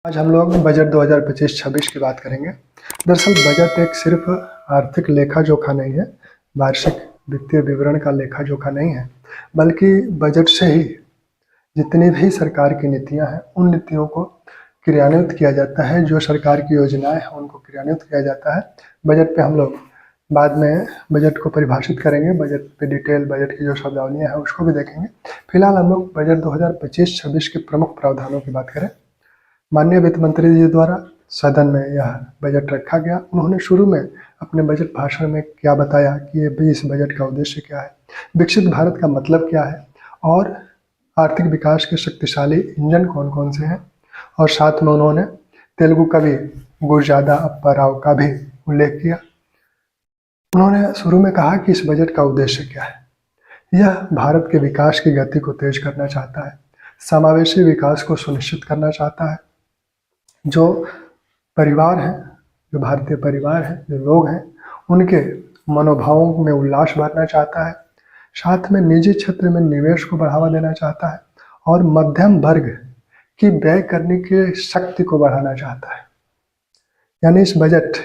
आज हम लोग बजट 2025-26 की बात करेंगे। दरअसल बजट एक सिर्फ आर्थिक लेखा जोखा नहीं है, वार्षिक वित्तीय विवरण का लेखा जोखा नहीं है, बल्कि बजट से ही जितनी भी सरकार की नीतियां हैं उन नीतियों को क्रियान्वित किया जाता है। जो सरकार की योजनाएं हैं उनको क्रियान्वित किया जाता है। बजट पे हम लोग बाद में बजट को परिभाषित करेंगे, बजट पे डिटेल बजट की जो शब्दावलियाँ हैं उसको भी देखेंगे। फिलहाल हम लोग बजट 2025-26 के प्रमुख प्रावधानों की बात करें। माननीय वित्त मंत्री जी द्वारा सदन में यह बजट रखा गया। उन्होंने शुरू में अपने बजट भाषण में क्या बताया कि ये इस बजट का उद्देश्य क्या है, विकसित भारत का मतलब क्या है और आर्थिक विकास के शक्तिशाली इंजन कौन कौन से हैं। और साथ में उन्होंने तेलुगु कवि गुरजादा अप्पा राव का भी उल्लेख किया। उन्होंने शुरू में कहा कि इस बजट का उद्देश्य क्या है। यह भारत के विकास की गति को तेज करना चाहता है, समावेशी विकास को सुनिश्चित करना चाहता है। जो परिवार हैं, जो भारतीय परिवार हैं, जो लोग हैं, उनके मनोभावों में उल्लास भरना चाहता है। साथ में निजी क्षेत्र में निवेश को बढ़ावा देना चाहता है और मध्यम वर्ग की व्यय करने की शक्ति को बढ़ाना चाहता है। यानी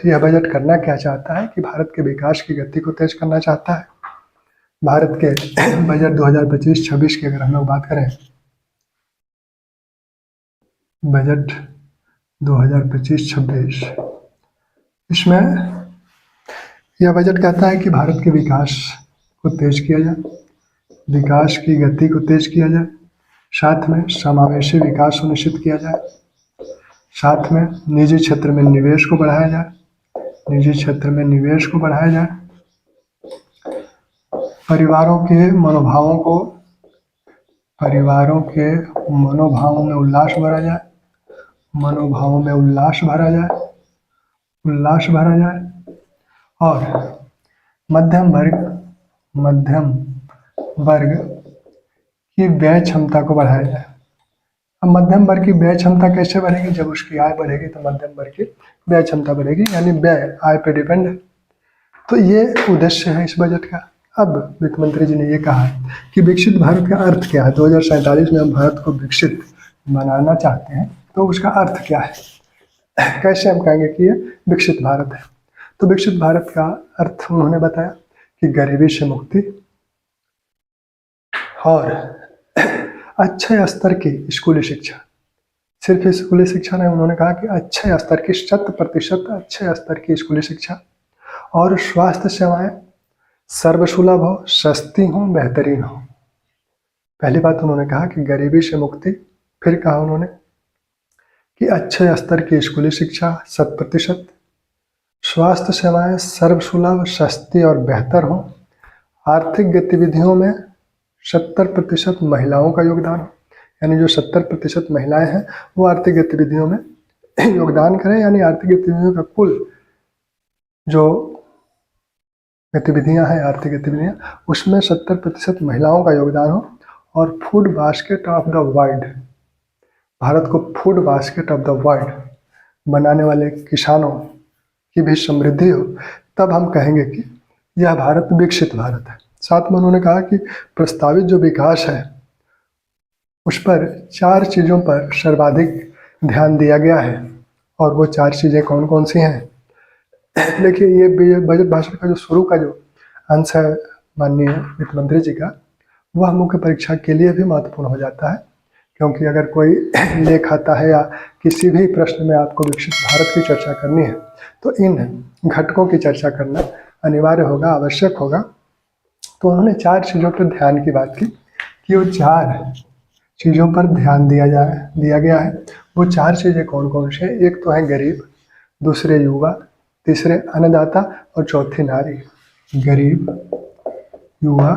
यह बजट करना क्या चाहता है कि भारत के विकास की गति को तेज करना चाहता है। भारत के बजट 2025-26 की अगर हम लोग बात करें, बजट 2025-26, इसमें यह बजट कहता है कि भारत के विकास को तेज किया जाए, विकास की गति को तेज किया जाए, साथ में समावेशी विकास सुनिश्चित किया जाए, साथ में निजी क्षेत्र में निवेश को बढ़ाया जाए, निजी क्षेत्र में निवेश को बढ़ाया जाए, परिवारों के मनोभावों में उल्लास भरा जाए, उल्लास भरा जाए और मध्यम वर्ग की व्यय क्षमता को बढ़ाया जाए। अब मध्यम वर्ग की व्यय क्षमता कैसे बढ़ेगी? जब उसकी आय बढ़ेगी तो मध्यम वर्ग की व्यय क्षमता बढ़ेगी, यानी व्यय आय पे डिपेंड है। तो ये उद्देश्य है इस बजट का। अब वित्त मंत्री जी ने ये कहा कि विकसित भारत का अर्थ क्या है। 2047 में हम भारत को विकसित बनाना चाहते हैं, तो उसका अर्थ क्या है, कैसे हम कहेंगे कि ये विकसित भारत है। तो विकसित भारत का अर्थ उन्होंने बताया कि गरीबी से मुक्ति और अच्छे स्तर की स्कूली शिक्षा। सिर्फ स्कूली शिक्षा नहीं, उन्होंने कहा कि अच्छे स्तर की 100% अच्छे स्तर की स्कूली शिक्षा और स्वास्थ्य सेवाएं सर्वसुलभ हो, सस्ती हो, बेहतरीन हो। पहली बात उन्होंने कहा कि गरीबी से मुक्ति। फिर कहा उन्होंने कि अच्छे स्तर की स्कूली शिक्षा 100%, स्वास्थ्य सेवाएं सर्वसुलभ, सस्ती और बेहतर हो, आर्थिक गतिविधियों में 70% महिलाओं का योगदान हो, यानी जो 70% महिलाएं हैं वो आर्थिक गतिविधियों में योगदान करें, यानी आर्थिक गतिविधियों का कुल जो गतिविधियां हैं, आर्थिक गतिविधियां, उसमें 70% महिलाओं का योगदान हो। और food basket of the world, Bharat को food basket of the world बनाने वाले किसानों की भी समृद्धि हो, तब हम कहेंगे कि यह भारत विकसित भारत है। साथ में उन्होंने कहा कि प्रस्तावित जो विकास है उस पर 4 चीज़ों पर सर्वाधिक ध्यान दिया गया है। और वो 4 चीज़ें कौन कौन सी हैं? देखिए, ये बजट भाषण का जो शुरू का जो अंश है माननीय वित्त मंत्री जी का, वह मुख्य परीक्षा के लिए भी महत्वपूर्ण हो जाता है। क्योंकि अगर कोई लेख आता है या किसी भी प्रश्न में आपको विकसित भारत की चर्चा करनी है तो इन घटकों की चर्चा करना अनिवार्य होगा, आवश्यक होगा। तो उन्होंने 4 चीज़ों पर ध्यान की बात की कि वो 4 चीज़ों पर ध्यान दिया गया है। वो 4 चीज़ें कौन कौन से? एक तो है गरीब, दूसरे युवा, तीसरे अन्नदाता और चौथी नारी। गरीब, युवा,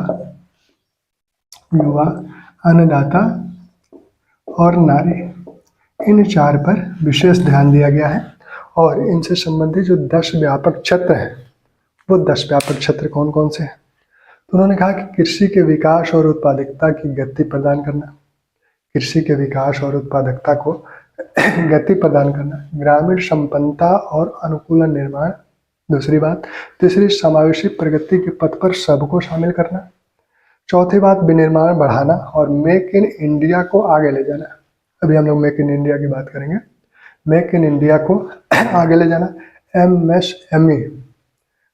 अन्नदाता और नारी, इन 4 पर विशेष ध्यान दिया गया है। और इनसे संबंधित जो 10 व्यापक क्षेत्र हैं, वो 10 व्यापक क्षेत्र कौन कौन से हैं? तो उन्होंने कहा कि कृषि के विकास और उत्पादकता की गति प्रदान करना, कृषि के विकास और उत्पादकता को गति प्रदान करना, ग्रामीण संपन्नता और अनुकूलन निर्माण, दूसरी बात। तीसरी, समावेशी प्रगति के पथ पर सबको शामिल करना। चौथी बात, विनिर्माण बढ़ाना और मेक इन इंडिया को आगे ले जाना। अभी हम लोग मेक इन इंडिया की बात करेंगे। मेक इन इंडिया को आगे ले जाना, MSME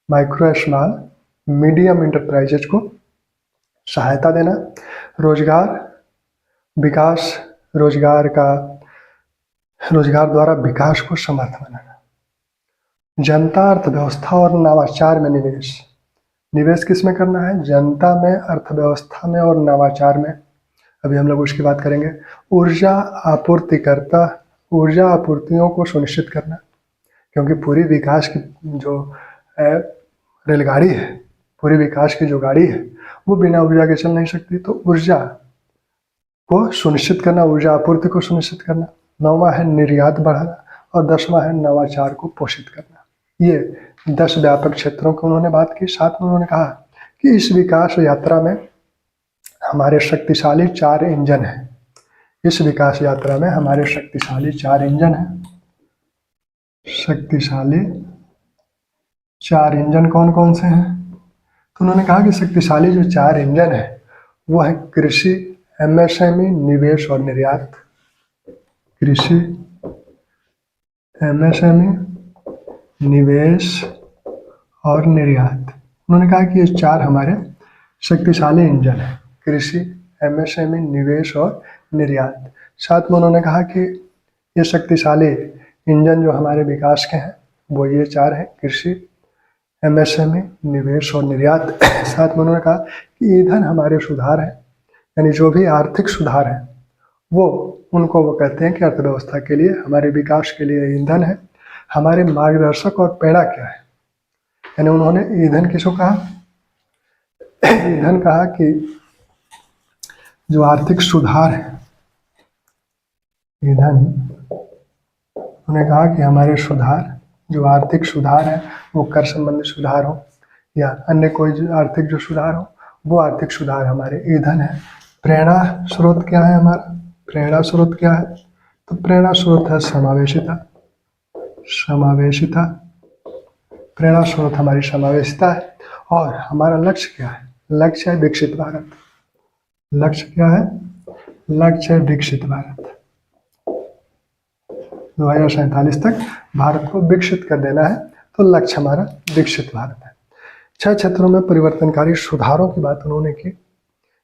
micro small medium enterprises को सहायता देना, रोजगार विकास, रोजगार द्वारा विकास को समर्थ बनाना, जनता अर्थव्यवस्था और नवाचार में निवेश। निवेश किस में करना है? जनता में, अर्थव्यवस्था में और नवाचार में। अभी हम लोग उसकी बात करेंगे। ऊर्जा आपूर्तियों को सुनिश्चित करना, क्योंकि पूरी विकास की जो रेलगाड़ी है, पूरी विकास की जो गाड़ी है वो बिना ऊर्जा के चल नहीं सकती। तो ऊर्जा को सुनिश्चित करना, ऊर्जा आपूर्ति को सुनिश्चित करना। 9वां है निर्यात बढ़ाना और 10वां है नवाचार को पोषित करना। ये 10 व्यापक क्षेत्रों की उन्होंने बात की। साथ में उन्होंने कहा कि इस विकास यात्रा में हमारे शक्तिशाली 4 इंजन हैं। इस विकास यात्रा में हमारे शक्तिशाली 4 इंजन हैं। शक्तिशाली 4 इंजन कौन कौन से हैं? तो उन्होंने कहा कि शक्तिशाली जो 4 इंजन है वो है कृषि, MSME, निवेश और निर्यात। कृषि, MSME, निवेश और निर्यात। उन्होंने कहा कि ये 4 हमारे शक्तिशाली इंजन है, कृषि, MSME, निवेश और निर्यात। साथ में उन्होंने कहा कि ये शक्तिशाली इंजन जो हमारे विकास के हैं वो ये 4 हैं, कृषि, MSME, निवेश और निर्यात। साथ में उन्होंने कहा कि ईंधन हमारे सुधार हैं, यानी जो भी आर्थिक सुधार हैं वो वो कहते हैं कि अर्थव्यवस्था के लिए, हमारे विकास के लिए ईंधन है। हमारे मार्गदर्शक और प्रेरणा क्या है? यानी उन्होंने ईंधन किसको कहा? ईंधन कहा कि जो आर्थिक सुधार है, ईंधन, उन्होंने कहा कि हमारे सुधार, जो आर्थिक सुधार है वो कर संबंधी सुधार हो या अन्य कोई जो आर्थिक जो सुधार हो, वो आर्थिक सुधार हमारे ईंधन है। प्रेरणा स्रोत क्या है हमारा? प्रेरणा स्रोत क्या है? तो प्रेरणा स्रोत है समावेशिता। समावेशिता, प्रेरणा स्रोत हमारी समावेशिता है। और हमारा लक्ष्य क्या है? लक्ष्य है विकसित भारत। लक्ष्य क्या है? लक्ष्य है विकसित भारत। 2047 तक भारत को विकसित कर देना है, तो लक्ष्य हमारा विकसित भारत है। 6 क्षेत्रों में परिवर्तनकारी सुधारों की बात उन्होंने की।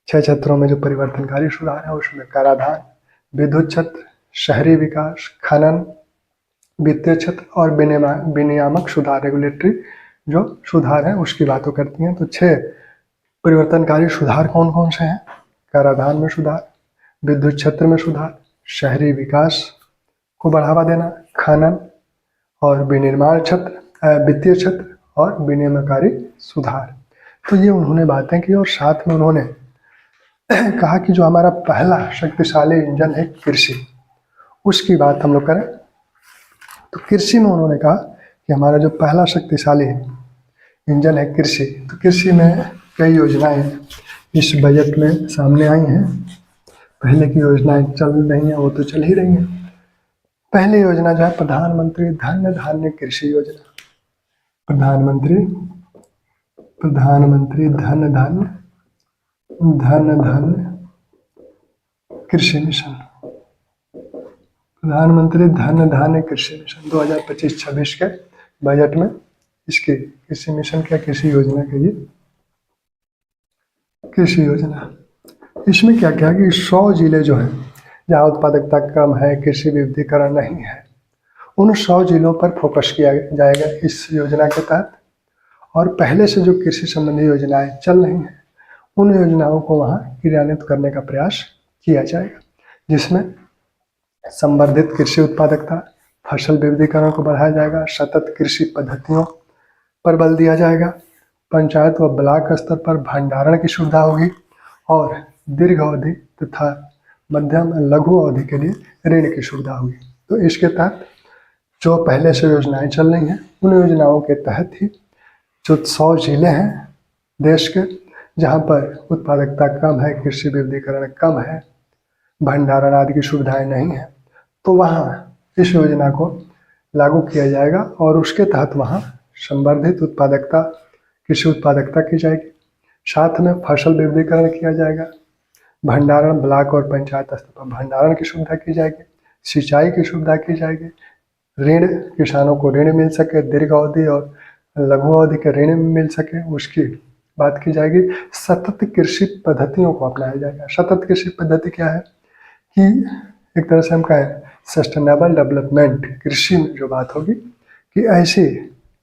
6 क्षेत्रों में जो परिवर्तनकारी सुधार है उसमें कराधान, विद्युत क्षेत्र, शहरी विकास, खनन, वित्तीय क्षेत्र और विनियामक सुधार, रेगुलेटरी जो सुधार है उसकी बातों करती हैं। तो 6 परिवर्तनकारी सुधार कौन कौन से हैं? कराधान में सुधार, विद्युत क्षेत्र में सुधार, शहरी विकास को बढ़ावा देना, खनन और विनिर्माण क्षेत्र, वित्तीय क्षेत्र और विनियमकारी सुधार। तो ये उन्होंने बातें की। और साथ में उन्होंने कहा कि जो हमारा पहला शक्तिशाली इंजन है कृषि, उसकी बात हम लोग करें। तो कृषि में उन्होंने कहा कि हमारा जो पहला शक्तिशाली इंजन है कृषि। तो कृषि में कई योजनाएं इस बजट में सामने आई हैं। पहले की योजनाएं चल रही हैं, वो तो चल ही रही हैं। पहली योजना जो है प्रधानमंत्री धन धान्य कृषि योजना। प्रधानमंत्री धन धान्य कृषि मिशन। प्रधानमंत्री धन धान्य कृषि मिशन 2025-26 के बजट में इसकी कृषि मिशन क्या, कृषि योजना के ये कृषि योजना। इसमें क्या क्या कि 100 जिले जो हैं जहाँ उत्पादकता कम है, कृषि विविधीकरण नहीं है, उन 100 जिलों पर फोकस किया जाएगा इस योजना के तहत। और पहले से जो कृषि संबंधी योजनाएं चल रही हैं उन योजनाओं को वहाँ क्रियान्वित करने का प्रयास किया जाएगा, जिसमें संवर्धित कृषि उत्पादकता, फसल विविधीकरण को बढ़ाया जाएगा, सतत कृषि पद्धतियों पर बल दिया जाएगा, पंचायत व ब्लॉक स्तर पर भंडारण की सुविधा होगी और दीर्घ अवधि तथा मध्यम लघु अवधि के लिए ऋण की सुविधा होगी। तो इसके तहत जो पहले से योजनाएं चल रही हैं उन योजनाओं के तहत ही जो 100 जिले हैं देश के जहां पर उत्पादकता कम है, कृषि विविधीकरण कम है, भंडारण आदि की सुविधाएं नहीं है, तो वहाँ इस योजना को लागू किया जाएगा और उसके तहत वहाँ संवर्धित उत्पादकता, कृषि उत्पादकता की जाएगी। साथ में फसल विविधीकरण किया जाएगा, भंडारण ब्लॉक और पंचायत स्तर पर भंडारण की सुविधा की जाएगी, सिंचाई की सुविधा की जाएगी, ऋण, किसानों को ऋण मिल सके, दीर्घ अवधि और लघु अवधि के ऋण मिल सके, उसकी बात की जाएगी। सतत कृषि पद्धतियों को अपनाया जाएगा। सतत कृषि पद्धति क्या है कि एक तरह से हम कहें सस्टेनेबल डेवलपमेंट, कृषि में जो बात होगी कि ऐसी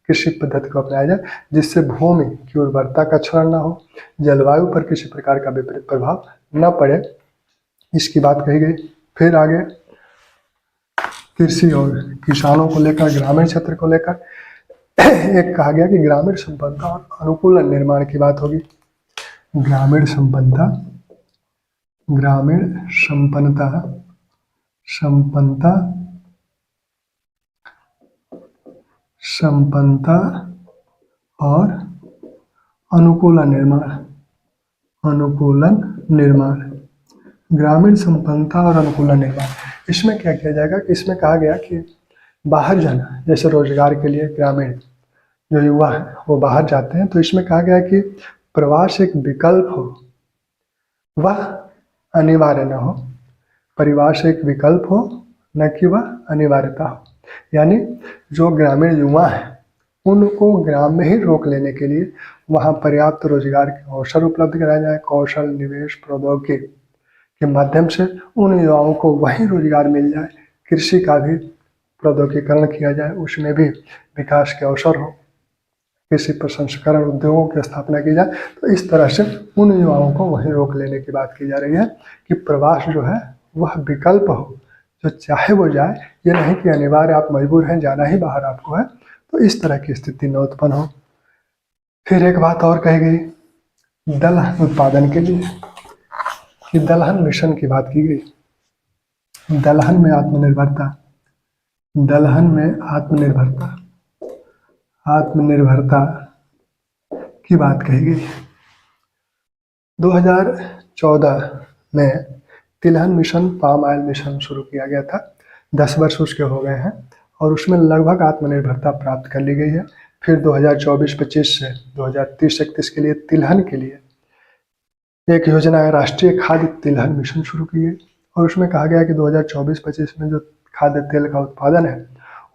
कृषि पद्धति को अपनाया जाए जिससे भूमि की उर्वरता का क्षरण न हो, जलवायु पर किसी प्रकार का विपरीत प्रभाव न पड़े, इसकी बात कही गई। फिर आगे कृषि और किसानों को लेकर, ग्रामीण क्षेत्र को लेकर एक कहा गया कि ग्रामीण संपन्नता और अनुकूलन निर्माण की बात होगी। ग्रामीण संपन्नता, ग्रामीण संपन्नता, संपन्नता, संपन्नता और अनुकूलन निर्माण, अनुकूलन निर्माण, ग्रामीण संपन्नता और अनुकूलन निर्माण। इसमें क्या किया जाएगा कि इसमें कहा गया कि बाहर जाना, जैसे रोजगार के लिए ग्रामीण जो युवा हैं वो बाहर जाते हैं, तो इसमें कहा गया कि प्रवास एक विकल्प हो, वह अनिवार्य न हो। परिवार एक विकल्प हो, न कि वह अनिवार्यता हो। यानी जो ग्रामीण युवा हैं उनको ग्राम में ही रोक लेने के लिए वहाँ पर्याप्त रोजगार के अवसर उपलब्ध कराया जाए। कौशल निवेश प्रौद्योगिकी के माध्यम से उन युवाओं को वहीं रोजगार मिल जाए। कृषि का भी प्रौद्योगिकीकरण किया जाए, उसमें भी विकास के अवसर हो। कृषि प्रसंस्करण उद्योगों की स्थापना की जाए। तो इस तरह से उन युवाओं को वहीं रोक लेने की बात की जा रही है कि प्रवास जो है वह विकल्प हो, जो चाहे वो जाए, ये नहीं कि अनिवार्य आप मजबूर हैं, जाना ही बाहर आपको है। तो इस तरह की स्थिति न उत्पन्न हो। फिर एक बात और कही गई दलहन उत्पादन के लिए, कि दलहन मिशन की बात की गई। दलहन में आत्मनिर्भरता, दलहन में आत्मनिर्भरता, आत्मनिर्भरता की बात कही गई। 2014 में तिलहन मिशन, पाम ऑयल मिशन शुरू किया गया था। 10 वर्ष उसके हो गए हैं और उसमें लगभग आत्मनिर्भरता प्राप्त कर ली गई है। फिर 2024-25 से 2030-31 के लिए तिलहन के लिए एक योजना है, राष्ट्रीय खाद्य तिलहन मिशन शुरू की गई और उसमें कहा गया कि 2024-25 में जो खाद्य तेल का उत्पादन है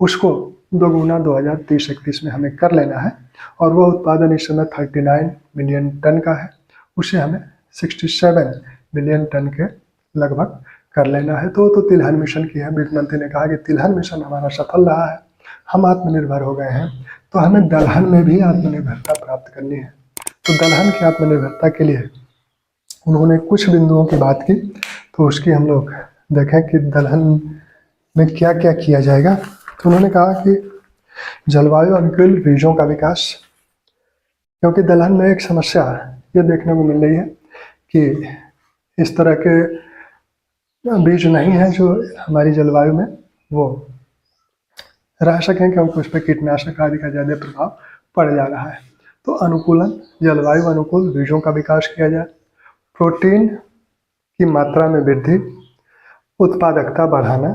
उसको दोगुना 2030-31 में हमें कर लेना है। और वह उत्पादन इस समय 39 मिलियन टन का है, उसे हमें 67 मिलियन टन के लगभग कर लेना है। तो तिलहन मिशन की है। वित्त मंत्री ने कहा कि तिलहन मिशन हमारा सफल रहा है, हम आत्मनिर्भर हो गए हैं, तो हमें दलहन में भी आत्मनिर्भरता प्राप्त करनी है। तो दलहन की आत्मनिर्भरता के लिए उन्होंने कुछ बिंदुओं की बात की, तो उसकी हम लोग देखें कि दलहन में क्या क्या किया जाएगा। तो उन्होंने कहा कि जलवायु अनुकूल बीजों का विकास, क्योंकि दलहन में एक समस्या ये देखने को मिल रही है कि इस तरह के बीज नहीं है जो हमारी जलवायु में वो रह सकें, क्योंकि उस पर कीटनाशक आदि का ज़्यादा प्रभाव पड़ जा रहा है। तो अनुकूलन, जलवायु अनुकूल बीजों का विकास किया जाए। प्रोटीन की मात्रा में वृद्धि, उत्पादकता बढ़ाना,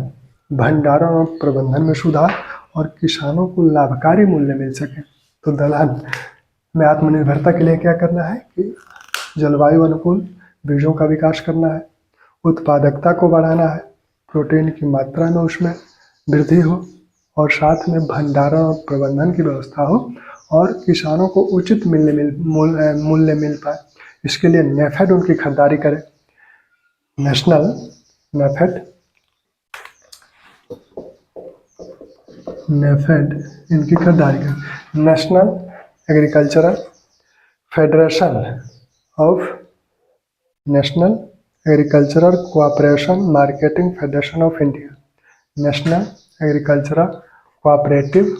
भंडारण और प्रबंधन में सुधार और किसानों को लाभकारी मूल्य मिल सके। तो दलहन में आत्मनिर्भरता के लिए क्या करना है कि जलवायु अनुकूल बीजों का विकास करना है, उत्पादकता को बढ़ाना है, प्रोटीन की मात्रा में उसमें वृद्धि हो और साथ में भंडारण और प्रबंधन की व्यवस्था हो और किसानों को उचित मूल्य मिल पाए। इसके लिए नेफेड उनकी खरीदारी करे, नेशनल नेफेड इनकी खरीदारी करे। National agricultural federation of, national agricultural cooperation marketing federation of India, national agricultural cooperative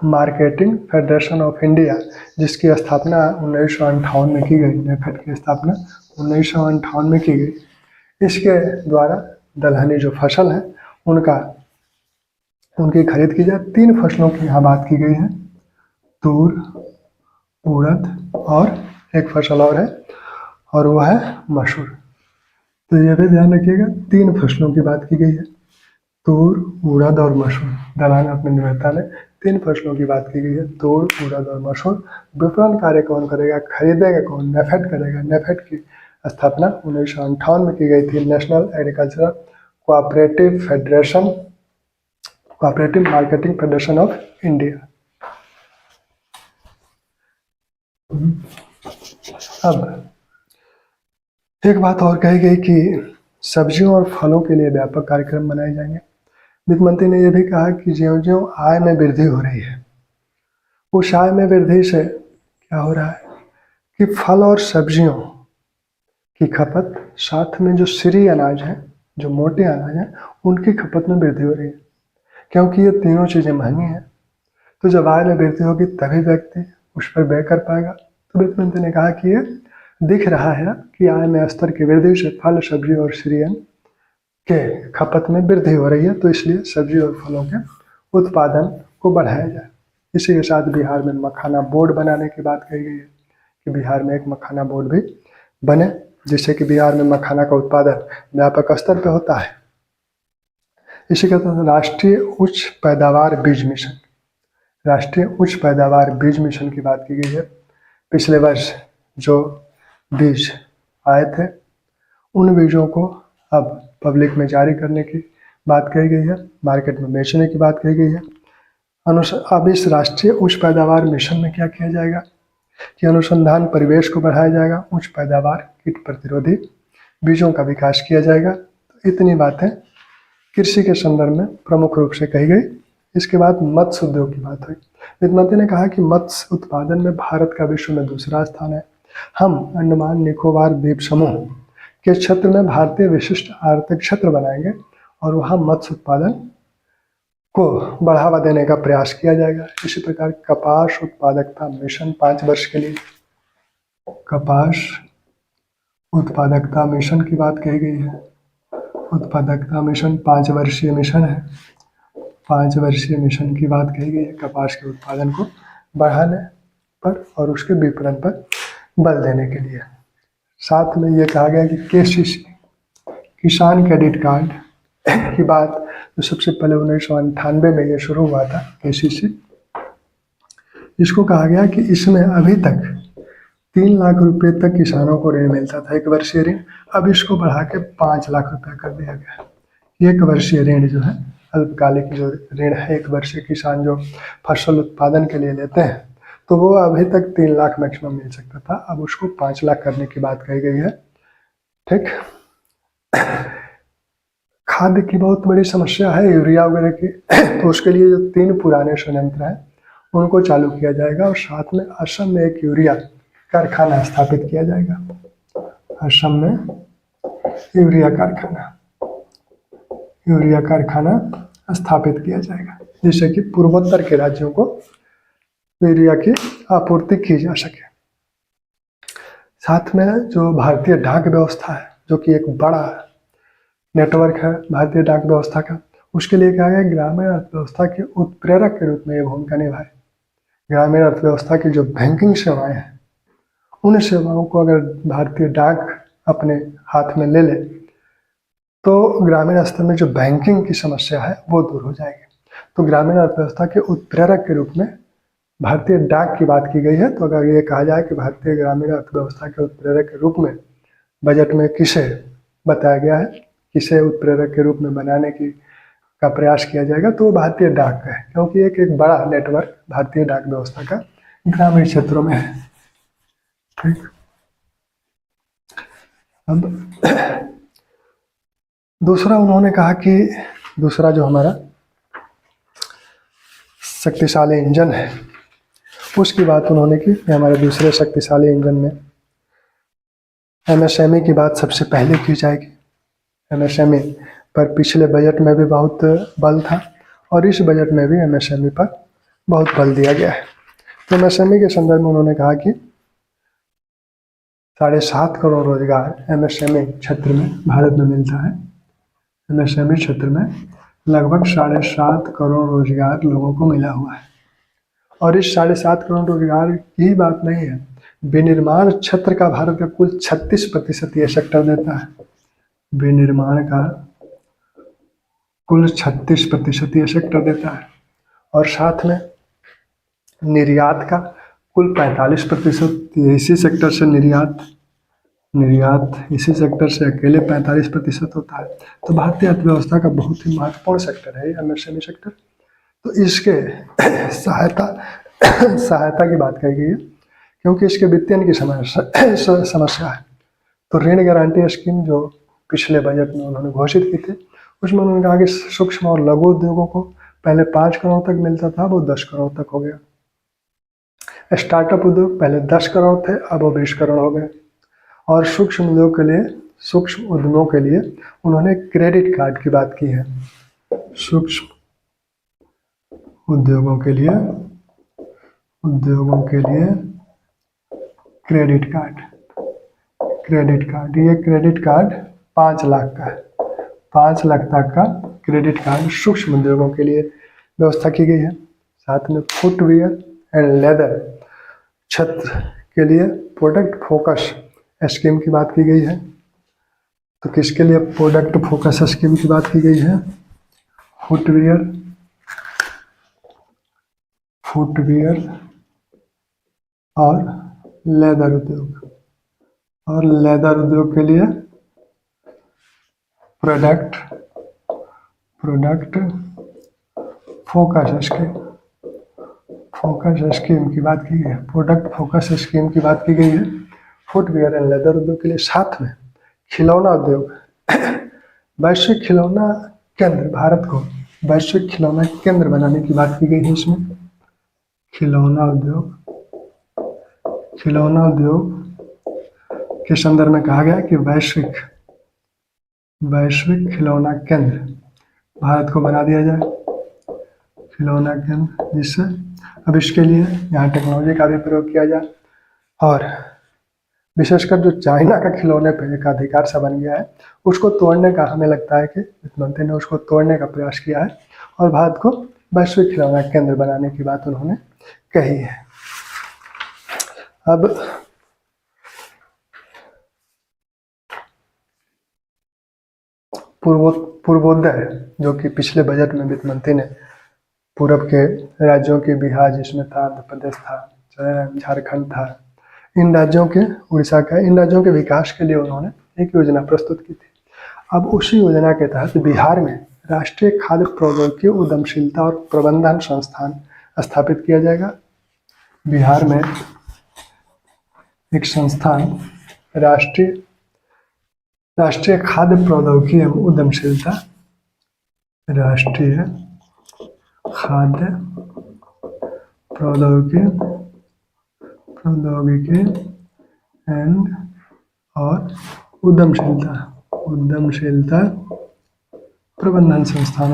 marketing federation of India, जिसकी स्थापना 1958 में की गई। नेफेड की स्थापना 1958 में की गई। इसके द्वारा दलहनी जो फसल है उनकी खरीद की जाए। 3 फसलों की यहाँ बात की गई है, तूर, उड़द और एक फसल और है और वह है मसूर। तो ये भी ध्यान रखिएगा, 3 फसलों की बात की गई है, तूर, उड़द और मसूर। दलहन आत्मनिर्भरता में 3 फसलों की बात की गई है, तूर, उड़द और मसूर। विपणन कार्य कौन करेगा, खरीदेगा कौन, नेफेड करेगा। नेफेड की स्थापना 1958 में की गई थी। National agricultural cooperative federation cooperative marketing federation of India. अब एक बात और कही गई कि सब्जियों और फलों के लिए व्यापक कार्यक्रम बनाए जाएंगे। वित्त मंत्री ने यह भी कहा कि ज्यों ज्यों आय में वृद्धि हो रही है, उस आय में वृद्धि से क्या हो रहा है कि फल और सब्जियों की खपत, साथ में जो श्री अनाज है, जो मोटे अनाज हैं, उनकी खपत में वृद्धि हो रही है, क्योंकि ये तीनों चीज़ें महंगी हैं। तो जब आय में वृद्धि होगी तभी व्यक्ति उस पर व्यय कर पाएगा। तो वित्त मंत्री ने कहा कि ये दिख रहा है कि आय में स्तर की वृद्धि से फल, सब्जी और श्रीअन्न के खपत में वृद्धि हो रही है, तो इसलिए सब्जी और फलों के उत्पादन को बढ़ाया जाए। इसी के साथ बिहार में मखाना बोर्ड बनाने की बात कही गई है कि बिहार में एक मखाना बोर्ड भी बने, जिससे कि बिहार में मखाना का उत्पादन व्यापक स्तर पर होता है। इसी के साथ राष्ट्रीय उच्च पैदावार बीज मिशन, राष्ट्रीय उच्च पैदावार बीज मिशन की बात की गई है। पिछले वर्ष जो बीज आए थे, उन बीजों को अब पब्लिक में जारी करने की बात कही गई है, मार्केट में बेचने की बात कही गई है। अब इस राष्ट्रीय उच्च पैदावार मिशन में क्या किया जाएगा कि अनुसंधान परिवेश को बढ़ाया जाएगा, उच्च पैदावार कीट प्रतिरोधी बीजों का विकास किया जाएगा। तो इतनी बातें कृषि के संदर्भ में प्रमुख रूप से कही गई। इसके बाद मत्स्य उद्योग की बात हुई। वित्त मंत्री ने कहा कि मत्स्य उत्पादन में भारत का विश्व में दूसरा स्थान है। हम अंडमान निकोबार द्वीप समूह के क्षेत्र में भारतीय विशिष्ट आर्थिक क्षेत्र बनाएंगे और वहाँ मत्स्य उत्पादन को बढ़ावा देने का प्रयास किया जाएगा। इसी प्रकार कपास उत्पादकता मिशन 5 वर्ष के लिए, कपास उत्पादकता मिशन की बात कही गई है। उत्पादकता मिशन 5 वर्षीय मिशन है। 5 वर्षीय मिशन की बात कही गई है कपास के उत्पादन को बढ़ाने पर और उसके विपणन पर बल देने के लिए। साथ में ये कहा गया कि KCC, किसान क्रेडिट कार्ड की बात जो सबसे पहले 1998 में ये शुरू हुआ था, KCC, इसको कहा गया कि इसमें अभी तक 3 लाख रुपए तक किसानों को ऋण मिलता था, 1 वर्षीय ऋण। अब इसको बढ़ा के 5 लाख रुपए कर दिया गया। 1 वर्षीय ऋण जो है, अल्पकालिक जो ऋण है 1 वर्षीय किसान जो फसल उत्पादन के लिए लेते हैं, तो वो अभी तक 3 लाख मैक्सिमम मिल सकता था, अब उसको 5 लाख करने की बात कही गई है। ठीक। खाद्य की बहुत बड़ी समस्या है, यूरिया वगैरह की, तो उसके लिए जो 3 पुराने संयंत्र हैं उनको चालू किया जाएगा और साथ में असम में एक यूरिया कारखाना स्थापित किया जाएगा। असम में यूरिया कारखाना स्थापित किया जाएगा, जिससे कि पूर्वोत्तर के राज्यों को यूरिया की आपूर्ति की जा सके। साथ में जो भारतीय डाक व्यवस्था है, जो कि एक बड़ा नेटवर्क है भारतीय डाक व्यवस्था का, उसके लिए कहा गया ग्रामीण अर्थव्यवस्था के उत्प्रेरक के रूप में ये भूमिका निभाए। ग्रामीण अर्थव्यवस्था की जो बैंकिंग सेवाएं हैं, उन सेवाओं को अगर भारतीय डाक अपने हाथ में ले ले तो ग्रामीण स्तर में जो बैंकिंग की समस्या है वो दूर हो जाएगी। तो ग्रामीण अर्थव्यवस्था के उत्प्रेरक के रूप में भारतीय डाक की बात की गई है। तो अगर ये कहा जाए कि भारतीय ग्रामीण अर्थव्यवस्था के उत्प्रेरक के रूप में बजट में किसे बताया गया है, किसे उत्प्रेरक के रूप में बनाने का प्रयास किया जाएगा, तो वो भारतीय डाक है, क्योंकि एक बड़ा नेटवर्क भारतीय डाक व्यवस्था का ग्रामीण क्षेत्रों में है। ठीक। अब दूसरा उन्होंने कहा कि दूसरा जो हमारा शक्तिशाली इंजन है उसकी बात उन्होंने की। हमारे दूसरे शक्तिशाली इंजन में MSME की बात सबसे पहले की जाएगी। MSME पर पिछले बजट में भी बहुत बल था और इस बजट में भी MSME पर बहुत बल दिया गया है। तो MSME के संदर्भ में उन्होंने कहा कि 7.5 करोड़ रोजगार MSME क्षेत्र में भारत में मिलता है। MSME क्षेत्र में लगभग 7.5 करोड़ रोजगार लोगों को मिला हुआ है। और इस 7.5 करोड़ रोजगार की बात नहीं है, विनिर्माण क्षेत्र का भारत का कुल 36% ये सेक्टर देता है। विनिर्माण का कुल 36% ये सेक्टर देता है और साथ में निर्यात का कुल 45% इसी सेक्टर से निर्यात इसी सेक्टर से अकेले 45% होता है। तो भारतीय अर्थव्यवस्था का बहुत ही महत्वपूर्ण सेक्टर है MSME सेक्टर। तो इसके सहायता की बात कही गई है, क्योंकि इसके वित्तीयन की समस्या है। तो ऋण गारंटी स्कीम जो पिछले बजट में उन्होंने घोषित की थी, उसमें उन्होंने कहा कि सूक्ष्म और लघु उद्योगों को पहले 5 करोड़ तक मिलता था, वो 10 करोड़ तक हो गया। स्टार्टअप उद्योग पहले 10 करोड़ थे, अब वो 20 करोड़ हो गए। और सूक्ष्म उद्यमों के लिए उन्होंने क्रेडिट कार्ड की बात की है। सूक्ष्म उद्योगों के लिए क्रेडिट कार्ड, ये क्रेडिट कार्ड 5 लाख का है। 5 लाख तक का क्रेडिट कार्ड सूक्ष्म उद्योगों के लिए व्यवस्था की गई है। साथ में फुटवियर एंड लेदर क्षेत्र के लिए प्रोडक्ट फोकस स्कीम की बात की गई है। तो किसके लिए प्रोडक्ट फोकस स्कीम की बात की गई है? फुटवियर और लेदर उद्योग के लिए प्रोडक्ट फोकस स्कीम की बात की गई है। प्रोडक्ट फोकस स्कीम की बात की गई है फुटवियर एंड लेदर उद्योग के लिए। साथ में खिलौना उद्योग, वैश्विक खिलौना केंद्र, भारत को वैश्विक खिलौना केंद्र बनाने की बात की गई है। इसमें खिलौना उद्योग के संदर्भ में कहा गया कि वैश्विक खिलौना केंद्र भारत को बना दिया जाए, खिलौना केंद्र, जिससे अब इसके लिए यहाँ टेक्नोलॉजी का भी प्रयोग किया जाए। और विशेषकर जो चाइना का खिलौने पे एक अधिकार सा बन गया है, उसको तोड़ने का हमें लगता है कि वित्त मंत्री ने उसको तोड़ने का प्रयास किया है और भारत को वैश्विक खिलौना केंद्र बनाने की बात उन्होंने कही है। अब पूर्वोदय, जो कि पिछले बजट में वित्त मंत्री ने पूर्व के राज्यों के, बिहार जिसमें था, आंध्र प्रदेश था, झारखंड था, इन राज्यों के, उड़ीसा का, इन राज्यों के विकास के लिए उन्होंने एक योजना प्रस्तुत की थी। अब उसी योजना के तहत बिहार में राष्ट्रीय खाद्य प्रौद्योगिकी उद्यमशीलता और प्रबंधन संस्थान स्थापित किया जाएगा। बिहार में एक संस्थान राष्ट्रीय खाद्य प्रौद्योगिकी एवं उद्यमशीलता, राष्ट्रीय खाद्य प्रौद्योगिकी एंड और उद्यमशीलता प्रबंधन संस्थान,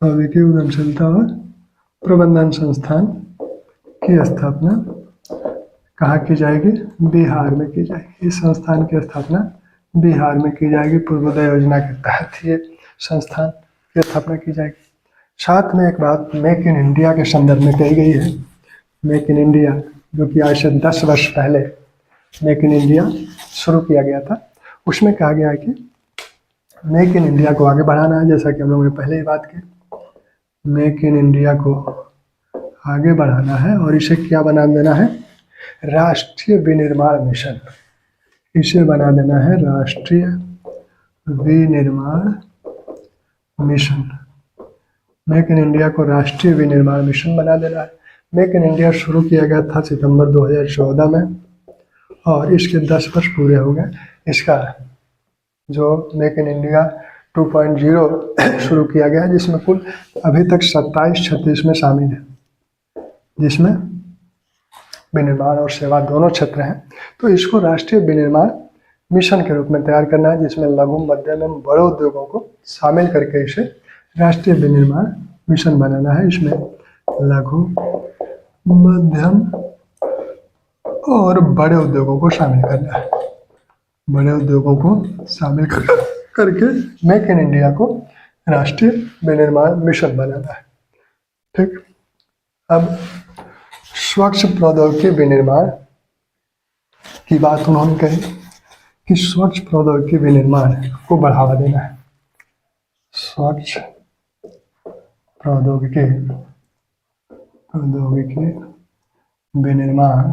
प्रौद्योगिकी उद्यमशीलता और प्रबंधन संस्थान की स्थापना कहाँ की जाएगी? बिहार में की जाएगी। इस संस्थान की स्थापना बिहार में की जाएगी। पूर्वोदय योजना के तहत ये संस्थान की स्थापना की जाएगी। साथ में एक बात मेक इन इंडिया के संदर्भ में कही गई है। मेक इन इंडिया, जो कि आज से 10 वर्ष पहले मेक इन इंडिया शुरू किया गया था, उसमें कहा गया है कि मेक इन इंडिया को आगे बढ़ाना है। जैसा कि हम लोगों ने पहले ही बात की, मेक इन इंडिया को आगे बढ़ाना है और इसे क्या बना देना है? राष्ट्रीय विनिर्माण मिशन। इसे बना देना है राष्ट्रीय विनिर्माण मिशन। मेक इन इंडिया को राष्ट्रीय विनिर्माण मिशन बना देना है। मेक इन इंडिया शुरू किया गया था सितंबर 2014 में और इसके 10 वर्ष पूरे हो गए। इसका जो मेक इन इंडिया 2.0 शुरू किया गया है, जिसमें कुल अभी तक 27 क्षेत्र इसमें शामिल है, जिसमें विनिर्माण और सेवा दोनों क्षेत्र हैं। तो इसको राष्ट्रीय विनिर्माण मिशन के रूप में तैयार करना है, जिसमें लघु, मध्यम एवं बड़े उद्योगों को शामिल करके इसे राष्ट्रीय विनिर्माण मिशन बनाना है। इसमें लघु, मध्यम और बड़े उद्योगों को शामिल करना है। बड़े उद्योगों को शामिल करके मेक इन इंडिया को राष्ट्रीय विनिर्माण मिशन बनाना है। ठीक। अब स्वच्छ प्रौद्योगिकी विनिर्माण की बात उन्होंने कही कि स्वच्छ प्रौद्योगिकी विनिर्माण को बढ़ावा देना है। स्वच्छ प्रौद्योगिकी विनिर्माण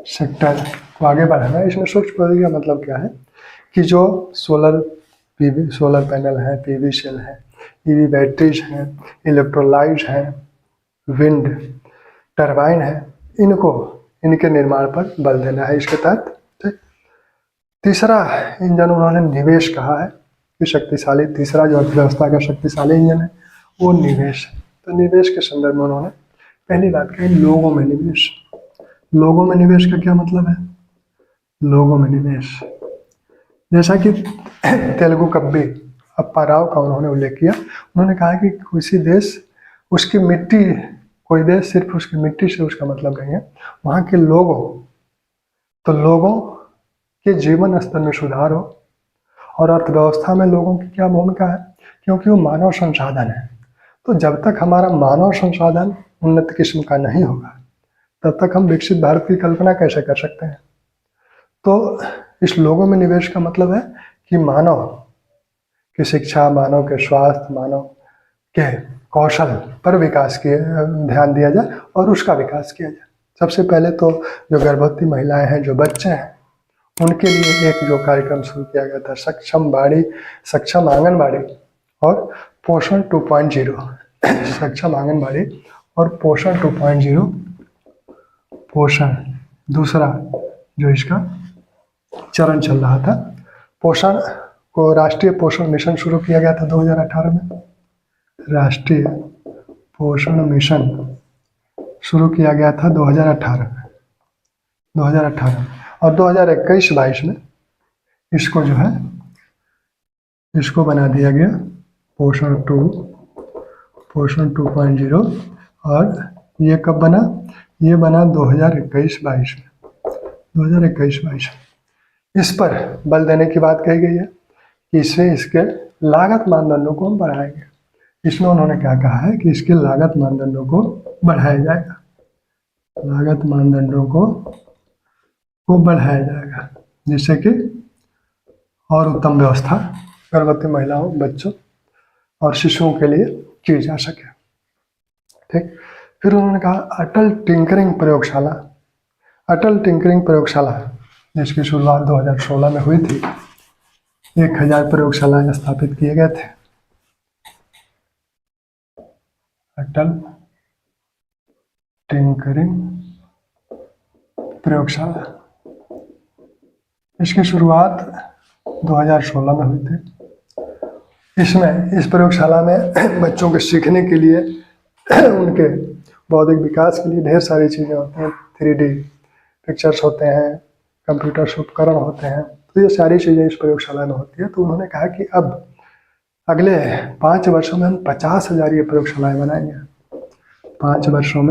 सेक्टर को आगे बढ़ाना है। इसमें सूक्ष्म प्रौद्योगिकी का मतलब क्या है कि जो सोलर पैनल है, पीवी सेल है, ईवी बैटरीज हैं, इलेक्ट्रोलाइट हैं, विंड टरबाइन है, इनके निर्माण पर बल देना है इसके तहत। ठीक। तीसरा इंजन उन्होंने निवेश कहा है कि शक्तिशाली, तीसरा जो अर्थव्यवस्था का शक्तिशाली इंजन है वो निवेश है। तो निवेश के संदर्भ में उन्होंने पहली बात कही लोगों में निवेश। लोगों में निवेश का क्या मतलब है? लोगों में निवेश, जैसा कि तेलुगु कवि अप्पा राव का उन्होंने उल्लेख किया। उन्होंने कहा कि किसी देश, उसकी मिट्टी, कोई देश सिर्फ उसकी मिट्टी से उसका मतलब नहीं है, वहाँ के लोगों, तो लोगों के जीवन स्तर में सुधार हो। और अर्थव्यवस्था में लोगों की क्या भूमिका है? क्योंकि वो मानव संसाधन है। तो जब तक हमारा मानव संसाधन उन्नत किस्म का नहीं होगा तब तक हम विकसित भारत की कल्पना कैसे कर सकते हैं? तो इस लोगों में निवेश का मतलब है कि मानव की शिक्षा, मानव के स्वास्थ्य, मानव के कौशल पर विकास किए ध्यान दिया जाए और उसका विकास किया जाए। सबसे पहले तो जो गर्भवती महिलाएं हैं, जो बच्चे हैं, उनके लिए एक जो कार्यक्रम शुरू किया गया था, सक्षम आंगनबाड़ी और पोषण 2.0। सक्षम आंगनबाड़ी और पोषण 2.0। पोषण दूसरा जो इसका चरण चल रहा था। पोषण को राष्ट्रीय पोषण मिशन शुरू किया गया था 2018 में। राष्ट्रीय पोषण मिशन शुरू किया गया था 2018 में। और 2021-22 में इसको जो है, इसको बना दिया गया पोषण 2.0। और ये कब बना? ये बना 2021-22 में। 2021-22 इस पर बल देने की बात कही गई है कि इससे इसके लागत मानदंडों को हम बढ़ाएंगे। इसमें उन्होंने क्या कहा है कि इसके लागत मानदंडों को बढ़ाया जाएगा। लागत मानदंडों को बढ़ाया जाएगा जिससे कि और उत्तम व्यवस्था गर्भवती महिलाओं, बच्चों और शिशुओं के लिए की जा सके। ठीक। फिर उन्होंने कहा अटल टिंकरिंग प्रयोगशाला जिसकी शुरुआत 2016 में हुई थी। 1000 प्रयोगशालाएं स्थापित किए गए थे। अटल टिंकरिंग प्रयोगशाला, इसकी शुरुआत 2016 में हुई थी। इस प्रयोगशाला में बच्चों के सीखने के लिए, उनके बौद्धिक विकास के लिए ढेर सारी चीज़ें होती हैं। 3D पिक्चर्स होते हैं, कंप्यूटर उपकरण होते हैं, तो ये सारी चीज़ें इस प्रयोगशाला में होती है। तो उन्होंने कहा कि अब अगले 5 वर्षों में हम 50,000 ये प्रयोगशालाएं बनाएंगे। 5 वर्षों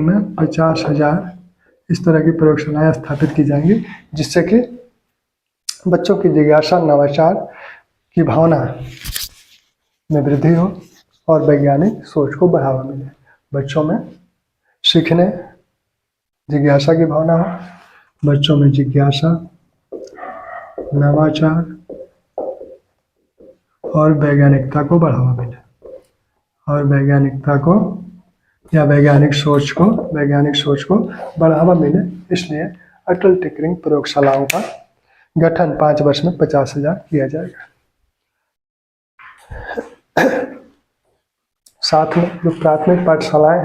में 50,000 इस तरह की प्रयोगशालाएं स्थापित की जाएंगी, जिससे कि बच्चों की जिज्ञासा, नवाचार की भावना में वृद्धि हो और वैज्ञानिक सोच को बढ़ावा मिले। बच्चों में सीखने, जिज्ञासा की भावना हो, बच्चों में जिज्ञासा, नवाचार और वैज्ञानिकता को बढ़ावा मिले, और वैज्ञानिकता को या वैज्ञानिक सोच को बढ़ावा मिले। इसलिए अटल टिंकरिंग प्रयोगशालाओं का गठन 5 वर्ष में 50,000 किया जाएगा। साथ में जो प्राथमिक पाठशालाएं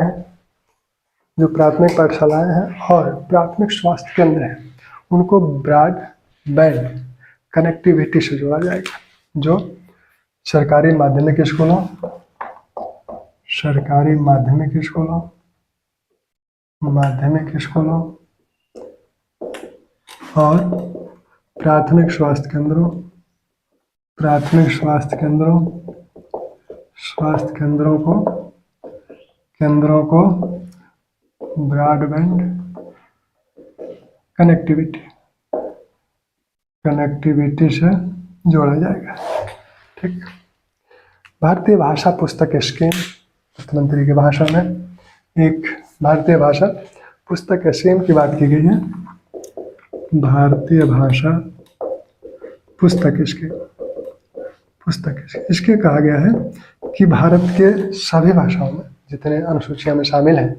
हैं और प्राथमिक स्वास्थ्य केंद्र हैं, उनको ब्रॉडबैंड कनेक्टिविटी से जोड़ा जाएगा। जो सरकारी माध्यमिक स्कूलों और प्राथमिक स्वास्थ्य केंद्रों को ब्रॉडबैंड कनेक्टिविटी से जोड़ा जाएगा। ठीक। भारतीय भाषा पुस्तक स्कीम, वित्तमंत्री के भाषण में एक भारतीय भाषा पुस्तक स्कीम की बात की गई है। भारतीय भाषा पुस्तक स्कीम, इसके कहा गया है कि भारत के सभी भाषाओं में, जितने अनुसूचियां में शामिल हैं,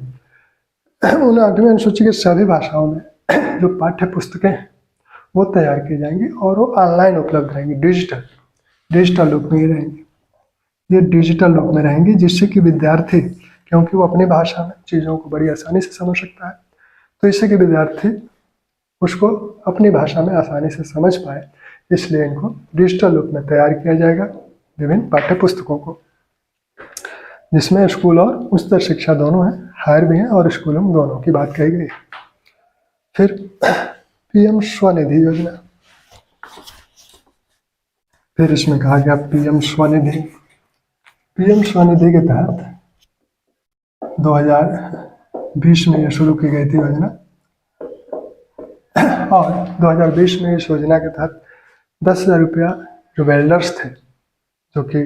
उन 8वीं अनुसूची के सभी भाषाओं में जो पाठ्य पुस्तकें हैं वो तैयार की जाएंगी और वो ऑनलाइन उपलब्ध रहेंगी, डिजिटल रूप में ही रहेंगी। ये डिजिटल रूप में रहेंगी जिससे कि विद्यार्थी, क्योंकि वो अपनी भाषा में चीज़ों को बड़ी आसानी से समझ सकता है, तो इससे कि विद्यार्थी उसको अपनी भाषा में आसानी से समझ पाए, इसलिए इनको डिजिटल रूप में तैयार किया जाएगा विभिन्न पाठ्य पुस्तकों को, जिसमें स्कूल और उच्चतर शिक्षा दोनों हैं, हायर भी हैं और स्कूलों में दोनों की बात कही गई है। फिर पीएम स्वनिधि योजना, फिर इसमें कहा गया पीएम स्वनिधि के तहत 2020 में ये शुरू की गई थी योजना, और 2020 में इस योजना के तहत 10,000 रुपया जो वेल्डर्स थे, जो कि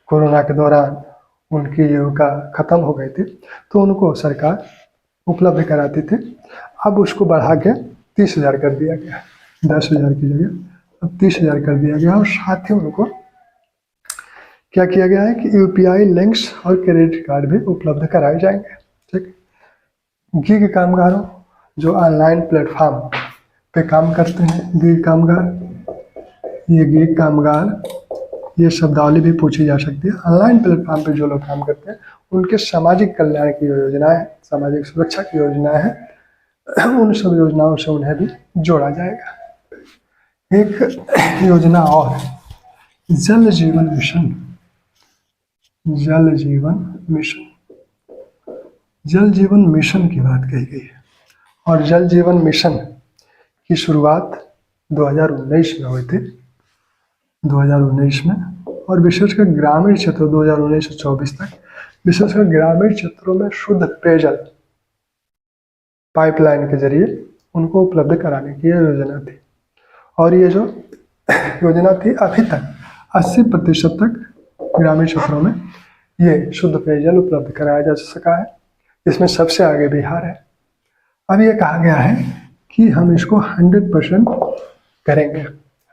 कोरोना के दौरान उनकी आजीविका खत्म हो गई थी, तो उनको सरकार उपलब्ध कराती थी। अब उसको बढ़ा के 30,000 कर दिया गया, 10,000 की जगह अब 30,000 कर दिया गया। और साथ ही उनको क्या किया गया है कि यूपीआई लिंक्स और क्रेडिट कार्ड भी उपलब्ध कराए जाएंगे। ठीक, गिग कामगारों जो ऑनलाइन प्लेटफॉर्म पे काम करते हैं, गिग कामगार, ये गिग कामगार, ये शब्दावली भी पूछी जा सकती है। ऑनलाइन प्लेटफॉर्म पे जो लोग काम करते हैं उनके सामाजिक कल्याण की योजनाएं, सामाजिक सुरक्षा की योजनाएं हैं, उन सब योजनाओं से उन्हें भी जोड़ा जाएगा। एक योजना और, जल जीवन मिशन। जल जीवन मिशन की बात कही गई है, और जल जीवन मिशन की शुरुआत 2019 में हुई थी, 2019 में, और विशेषकर ग्रामीण क्षेत्रों 2019 से 24 तक विशेषकर ग्रामीण क्षेत्रों में शुद्ध पेयजल पाइपलाइन के जरिए उनको उपलब्ध कराने की योजना थी। और ये जो योजना थी अभी तक 80% तक ग्रामीण क्षेत्रों में ये शुद्ध पेयजल उपलब्ध कराया जा सका है। इसमें सबसे आगे बिहार है। अब ये कहा गया है कि हम इसको 100% करेंगे,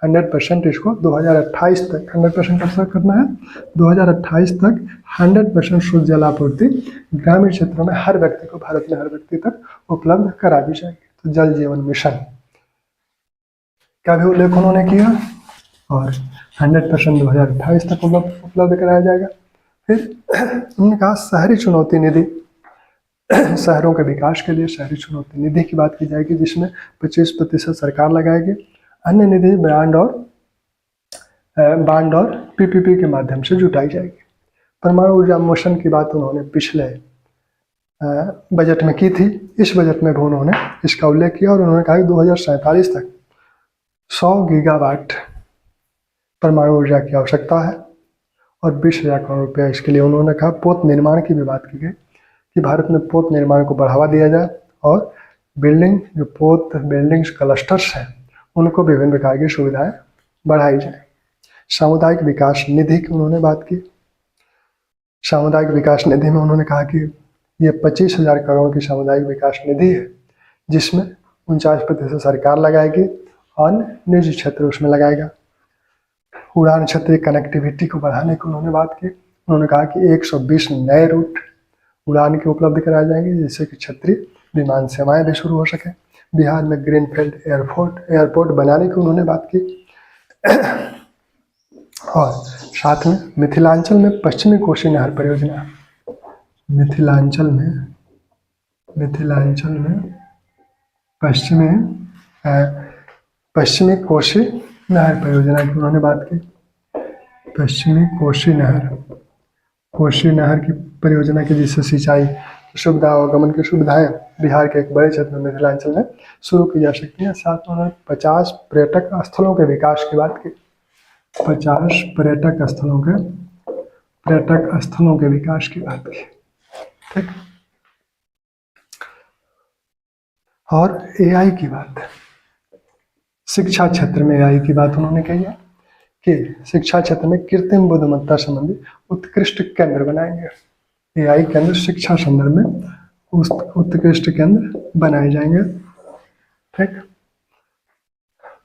100% इसको 2028 तक 100% कब तक करना है, 2028 तक 100% शुद्ध जल आपूर्ति ग्रामीण क्षेत्रों में हर व्यक्ति को, भारत में हर व्यक्ति तक उपलब्ध करा दी जाएगी। तो जल जीवन मिशन का भी उल्लेख उन्होंने किया, और 100% 2028 तक उपलब्ध कराया जाएगा। फिर उन्होंने कहा शहरी चुनौती निधि, शहरों के विकास के लिए शहरी चुनौती निधि की बात की जाएगी, जिसमें 25% सरकार लगाएगी। अन्य निधि बांड और पीपीपी के माध्यम से जुटाई जाएगी। परमाणु ऊर्जा मिशन की बात उन्होंने पिछले बजट में की थी, इस बजट में भी उन्होंने इसका उल्लेख किया, और उन्होंने कहा कि 2047 तक 100 गीगावाट परमाणु ऊर्जा की आवश्यकता है, और 20,000 करोड़ रुपया इसके लिए उन्होंने कहा। पोत निर्माण की भी बात की गई कि भारत में पोत निर्माण को बढ़ावा दिया जाए, और बिल्डिंग्स क्लस्टर्स हैं उनको विभिन्न प्रकार की सुविधाएं बढ़ाई जाए। सामुदायिक विकास निधि की उन्होंने बात की। सामुदायिक विकास निधि में उन्होंने कहा कि ये 25,000 करोड़ की सामुदायिक विकास निधि है, जिसमें 49% सरकार लगाएगी और निजी क्षेत्र उसमें लगाएगा। उड़ान क्षेत्रीय कनेक्टिविटी को बढ़ाने की उन्होंने बात की। उन्होंने कहा कि 120 नए रूट उड़ान के उपलब्ध कराए जाएंगे, जिससे कि क्षेत्रीय विमान सेवाएं भी शुरू हो सके। बिहार में ग्रीनफील्ड एयरपोर्ट बनाने की उन्होंने बात की। और साथ में मिथिलांचल में पश्चिमी कोसी नहर परियोजना, मिथिलांचल में पश्चिमी कोसी नहर परियोजना की उन्होंने बात की। पश्चिमी कोसी नहर की परियोजना की, जिससे सिंचाई सुविधा और गमन की सुविधाएं बिहार के एक बड़े क्षेत्र में मिथिलांचल में शुरू की जा सकती हैं। साथ में उन्होंने 50 पर्यटक स्थलों के विकास की बात की। 50 पर्यटक स्थलों के विकास की बात की। ठीक, और एआई की बात, शिक्षा क्षेत्र में एआई की बात उन्होंने कही है कि शिक्षा क्षेत्र में कृत्रिम बुद्धिमत्ता संबंधी उत्कृष्ट केंद्र बनाएंगे। एआई केंद्र शिक्षा संदर्भ में उत्कृष्ट केंद्र बनाए जाएंगे। ठीक,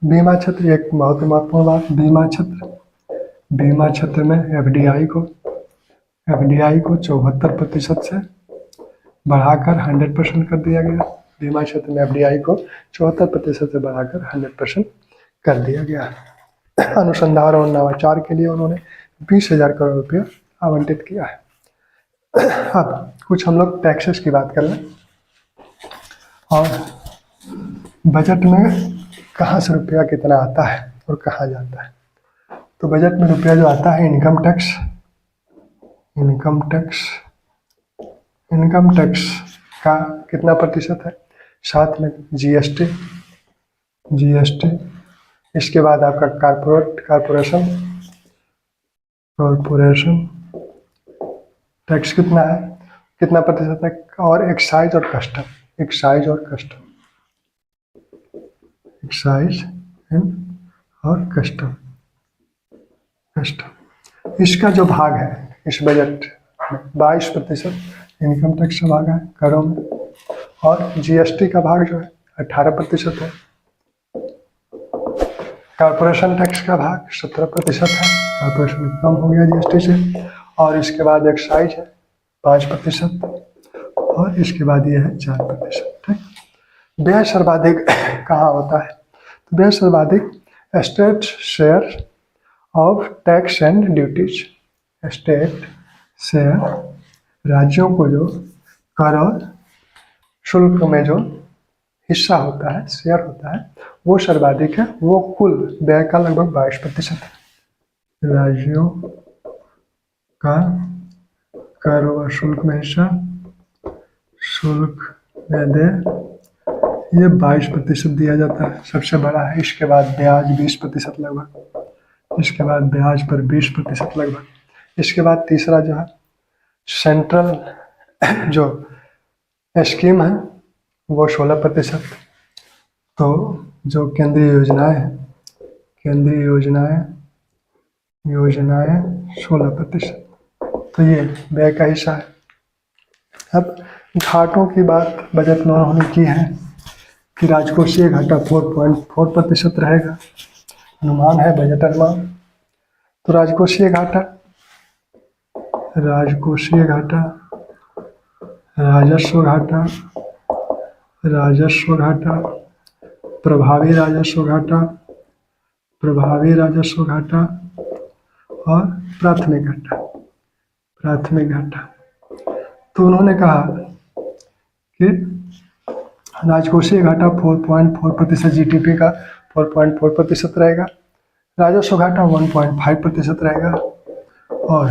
बीमा क्षेत्र एक बहुत महत्वपूर्ण बात, बीमा क्षेत्र में एफडीआई को 74% से बढ़ाकर 100% कर दिया गया। बीमा क्षेत्र में FDI को 74% से बढ़ाकर 100% कर दिया गया है। अनुसंधान और नवाचार के लिए उन्होंने 20,000 करोड़ रुपया आवंटित किया है। अब कुछ हम लोग टैक्सेस की बात कर लें और बजट में कहाँ से रुपया कितना आता है और कहाँ जाता है। तो बजट में रुपया जो आता है इनकम टैक्स का कितना प्रतिशत है, साथ में जीएसटी, इसके बाद आपका कॉरपोरेशन टैक्स कितना है, कितना प्रतिशत है, और एक्साइज और कस्टम। इसका जो भाग है इस बजट में 22% इनकम टैक्स का भाग है करों में, और जीएसटी का भाग जो है 18% है, कॉर्पोरेशन टैक्स का भाग 17% है, कॉर्पोरेशन कम हो गया जीएसटी से, और इसके बाद एक्साइज है 5%, और इसके बाद ये है 4%। ठीक। व्यय सर्वाधिक कहाँ होता है, तो व्यय सर्वाधिक state share of tax and duties, state share, राज्यों को जो कर और शुल्क में जो हिस्सा होता है, शेयर होता है, वो सर्वाधिक है, वो कुल व्यय का लगभग 22% है। राज्यों का कर और शुल्क में हिस्सा, शुल्क में दे, ये 22% दिया जाता है, सबसे बड़ा है। इसके बाद ब्याज 20% लगभग, इसके बाद ब्याज पर 20% लगभग, इसके बाद तीसरा जो है सेंट्रल जो स्कीम है वो 16%। तो जो केंद्रीय योजनाएं 16%। तो ये व्यय का हिस्सा है। अब घाटों की बात बजट में उन्होंने की है कि राजकोषीय घाटा 4.4% रहेगा, अनुमान है, बजट अनुमान। तो राजकोषीय घाटा, राजस्व घाटा, प्रभावी राजस्व घाटा और प्राथमिक घाटा। तो उन्होंने कहा कि राजकोषीय घाटा 4.4% जीडीपी का 4.4% रहेगा, राजस्व घाटा 1.5% रहेगा, और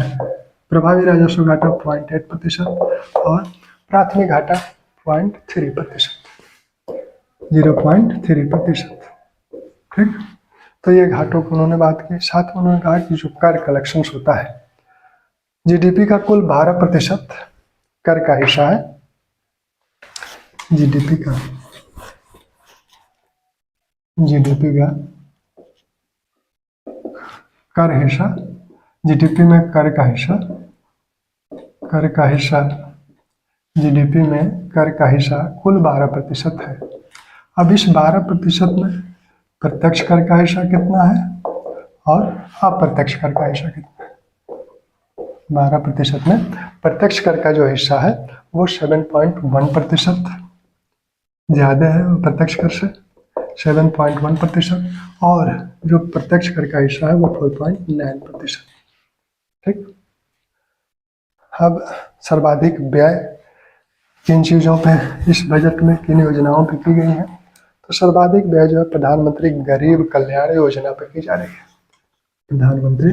प्रभावी राजस्व घाटा 0.8% और प्राथमिक घाटा 0.3%। ठीक। तो ये घाटों को उन्होंने बात की। साथ में उन्होंने कहा कि जो कर कलेक्शन होता है, जीडीपी का कुल 12% कर का हिस्सा है, जीडीपी का कर हिस्सा, जीडीपी में कर का जीडीपी में कर का हिस्सा कुल 12% है। अब इस 12% में प्रत्यक्ष कर का हिस्सा कितना है और अप्रत्यक्ष कर का हिस्सा कितना है। 12% में प्रत्यक्ष कर का जो हिस्सा है वो 7.1% ज़्यादा है प्रत्यक्ष कर से, 7.1%, और जो प्रत्यक्ष कर का हिस्सा है वो 4.9%। ठीक। अब सर्वाधिक व्यय किन चीज़ों पे इस बजट में, किन योजनाओं पे की गई है, तो सर्वाधिक व्यय जो है प्रधानमंत्री गरीब कल्याण योजना पे की जा रही है। प्रधानमंत्री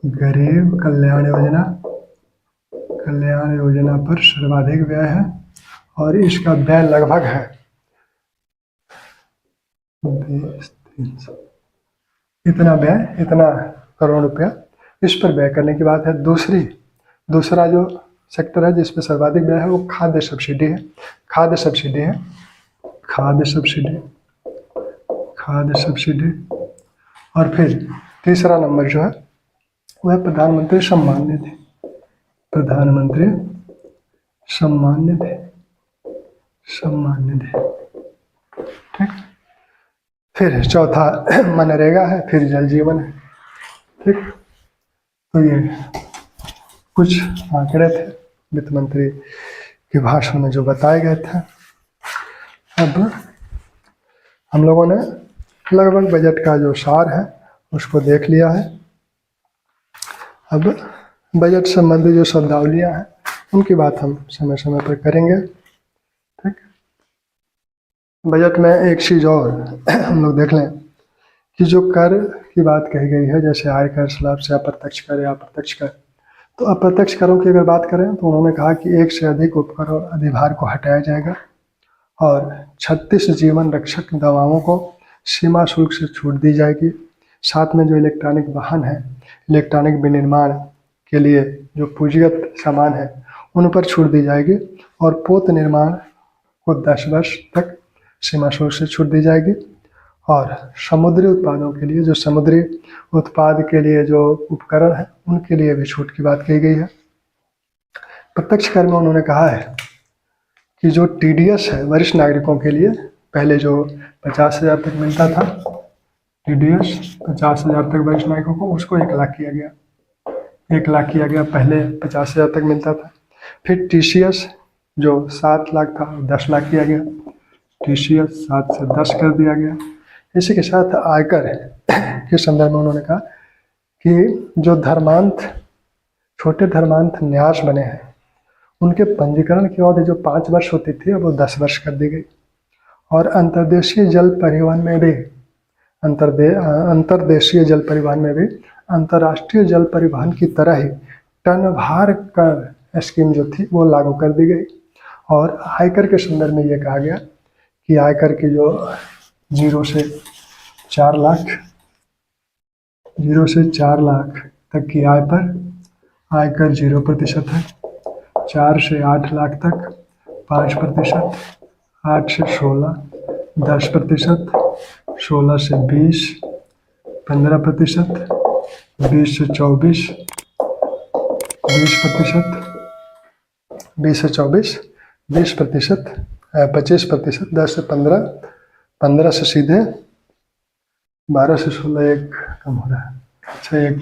गरीब कल्याण योजना पर सर्वाधिक व्यय है, और इसका व्यय लगभग है 20,300, इतना करोड़ रुपया इस पर व्यय करने की बात है। दूसरा जो सेक्टर है जिसमें सर्वाधिक व्यय है वो खाद्य सब्सिडी है। और फिर तीसरा नंबर जो है वह प्रधानमंत्री सम्मान निधि। ठीक। फिर चौथा मनरेगा है, फिर जल जीवन है। ठीक। तो ये कुछ आंकड़े थे वित्त मंत्री के भाषण में जो बताए गए थे। अब हम लोगों ने लगभग बजट का जो सार है उसको देख लिया है। अब बजट संबंधी जो शब्दावलियाँ हैं उनकी बात हम समय समय पर करेंगे। ठीक, बजट में एक चीज़ और हम लोग देख लें कि जो कर की बात कही गई है, जैसे आय कर, स्लैब से अप्रत्यक्ष कर या अप्रत्यक्ष कर, तो अप्रत्यक्ष करों की अगर बात करें तो उन्होंने कहा कि एक से अधिक उपकर और अधिभार को हटाया जाएगा और 36 जीवन रक्षक दवाओं को सीमा शुल्क से छूट दी जाएगी। साथ में जो इलेक्ट्रॉनिक वाहन है, इलेक्ट्रॉनिक विनिर्माण के लिए जो पूंजीगत सामान है उन पर छूट दी जाएगी और पोत निर्माण को 10 वर्ष तक सीमा शुल्क से छूट दी जाएगी। और समुद्री उत्पादों के लिए, जो समुद्री उत्पाद के लिए जो उपकरण है उनके लिए भी छूट की बात कही गई है। प्रत्यक्ष कर में उन्होंने कहा है कि जो TDS है वरिष्ठ नागरिकों के लिए, पहले जो 50,000 तक मिलता था TDS 50,000 तक वरिष्ठ नागरिकों को, उसको 1 लाख किया गया। 1 लाख किया गया, पहले 50,000 तक मिलता था। फिर TCS जो 7 लाख था 10 लाख किया गया। TCS 7 से 10 कर दिया गया। इसी के साथ आयकर के संदर्भ में उन्होंने कहा कि जो धर्मांत, छोटे धर्मांत न्यास बने हैं उनके पंजीकरण की अवधि जो 5 वर्ष होती थी अब वो 10 वर्ष कर दी गई। और अंतर्देशीय जल परिवहन में भी अंतर्देशीय जल परिवहन में भी अंतर्राष्ट्रीय जल परिवहन की तरह ही टन भार कर स्कीम जो थी वो लागू कर दी गई। और आयकर के संदर्भ में ये कहा गया कि आयकर की जो 0 से 4 लाख तक की आय पर आयकर 0% है। 4 से 8 लाख तक 5%, 8 से 16 10%, 16 से 20 15%, 20 से 24 20%, 20 से 24 20%, 25%, 10 से 15, 15 से सीधे 12 से 16 एक कम हो रहा है। अच्छा, एक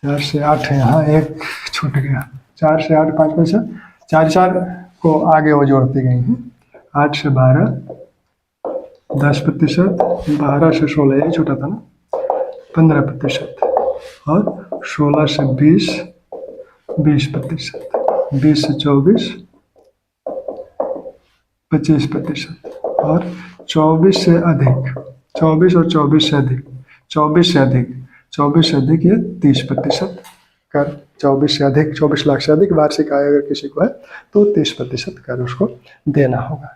4 से 8 है, यहाँ एक छूट गया। 4 से 8 5%, 4 को आगे वो जोड़ती गई हैं। 8 से 12 10%, 12 से 16 यही छूटा था ना 15%, और 16 से 20 20%, 20 से 24 25%, और 24 से अधिक 24 और 24 से अधिक 24 से अधिक 24 से अधिक ये 30% कर। 24 से अधिक 24 लाख से अधिक वार्षिक आय अगर किसी को है तो 30% कर उसको देना होगा।